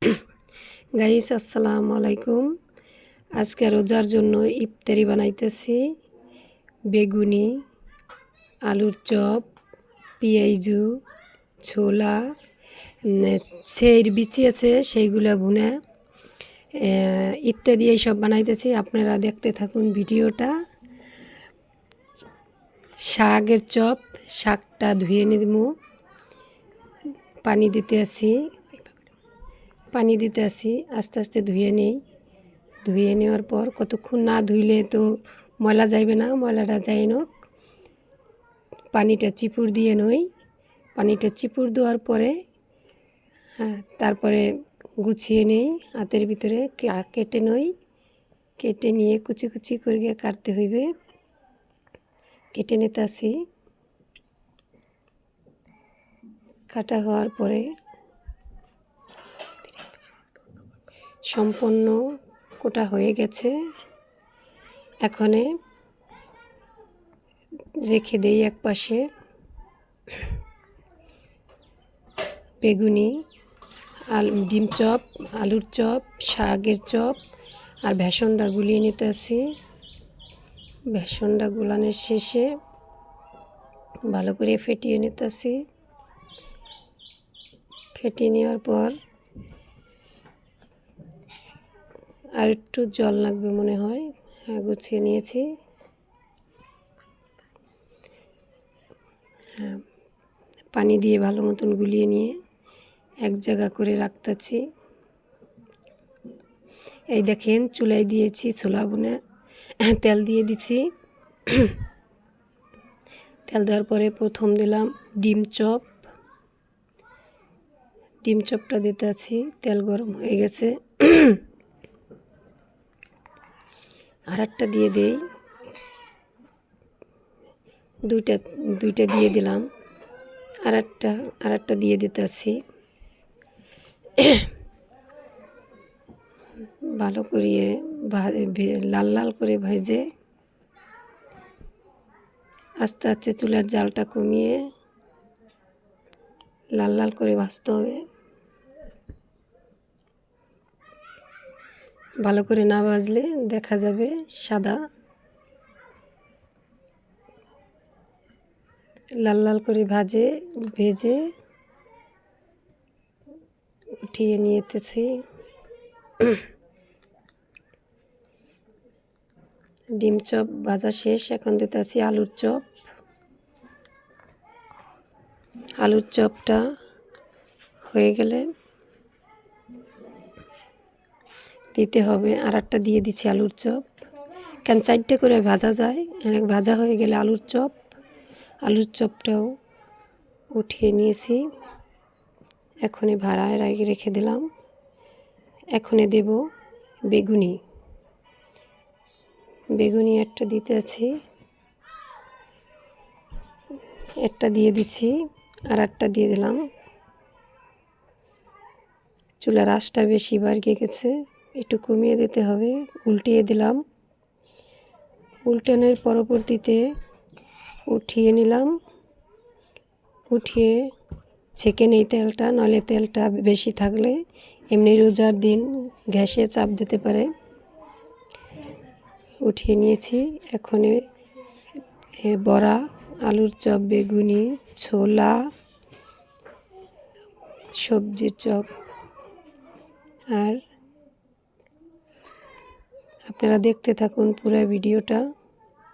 Guys আসসালামু আলাইকুম। আজকে রোজার জন্য ইফতারি বানাইতেছি। বেগুনি, আলুর চপ, পেঁয়াজু, ছোলা, সেই বিচি আছে সেইগুলা ভুনা ইত্যাদি এইসব বানাইতেছি। আপনারা দেখতে থাকুন ভিডিওটা। শাকের চপ, শাকটা ধুয়ে নিব, পানি দিতে আসি আস্তে আস্তে ধুয়ে নেই। ধুয়ে নেওয়ার পর কতক্ষণ না ধুইলে তো ময়লা যাইবে না, ময়লাটা যাই নোক। পানিটা চিপুর দিয়ে নই, পানিটা চিপুর দেওয়ার পরে তারপরে গুছিয়ে নেই, হাতের ভিতরে কেটে নই। কেটে নিয়ে কুচি কুচি করে কাটতে হইবে। কেটে নিতে আসি। কাটা হওয়ার পরে সম্পূর্ণ কোটা হয়ে গেছে। এখনে রেখে দেই এক পাশে। বেগুনি, ডিম চপ, আলুর চপ, শাকের চপ আর বেসনটা গুলিয়ে নিতে আসি। বেসনটা গুলানোর শেষে ভালো করে ফেটিয়ে নিতে আসি। ফেটিয়ে নেওয়ার পর আর একটু জল লাগবে মনে হয়, গুছিয়ে নিয়েছি। পানি দিয়ে ভালো মতন গুলিয়ে নিয়ে এক জায়গা করে রাখতেছি। এই দেখেন চুলায় দিয়েছি ছোলা বুনে, তেল দিয়ে দিছি। তেল দেওয়ার পরে প্রথম দিলাম ডিম চপ। ডিম চপটা দিতে আছি। তেল গরম হয়ে গেছে। আর একটা দিয়ে দেই, দুইটা দিয়ে দিলাম। আর একটা দিয়ে দিতে আসি। ভালো করিয়ে লাল লাল করে ভেজে আস্তে আস্তে চুলার জালটা কমিয়ে লাল লাল করে ভাজতে হবে। ভালো করে না ভাজলে দেখা যাবে সাদা। লাল লাল করে ভেজে উঠিয়ে নিতেছি। ডিম চপ ভাজা শেষ। এখন দিতেছি আলুর চপ। আলুর চপটা হয়ে গেলে দিতে হবে। আর একটা দিয়ে দিচ্ছি আলুর চপ। কেন 4টে করে ভাজা যায়, অনেক ভাজা হয়ে গেলে আলুর আলুর চপটাও উঠিয়ে নিয়েছি। এখনই ভাড়ায় রেখে দিলাম। এখনে দেব বেগুনি একটা দিতে আছি। একটা দিয়ে দিচ্ছি, আর একটা দিয়ে দিলাম। চুলার আঁচটা বেশি বাড়িয়ে গেছে, একটু কমিয়ে দিতে হবে। উল্টিয়ে দিলাম। উল্টানোর পরবর্তীতে উঠিয়ে নিলাম। উঠিয়ে ছেঁকে নেই তেলটা, নইলে তেলটা বেশি থাকলে এমনি রোজার দিন গ্যাসে চাপ দিতে পারে। উঠিয়ে নিয়েছি। এখন বড়া, আলুর চপ, বেগুনি, ছোলা, সবজির চপ। আর আপনারা দেখতে থাকুন পুরো ভিডিওটা।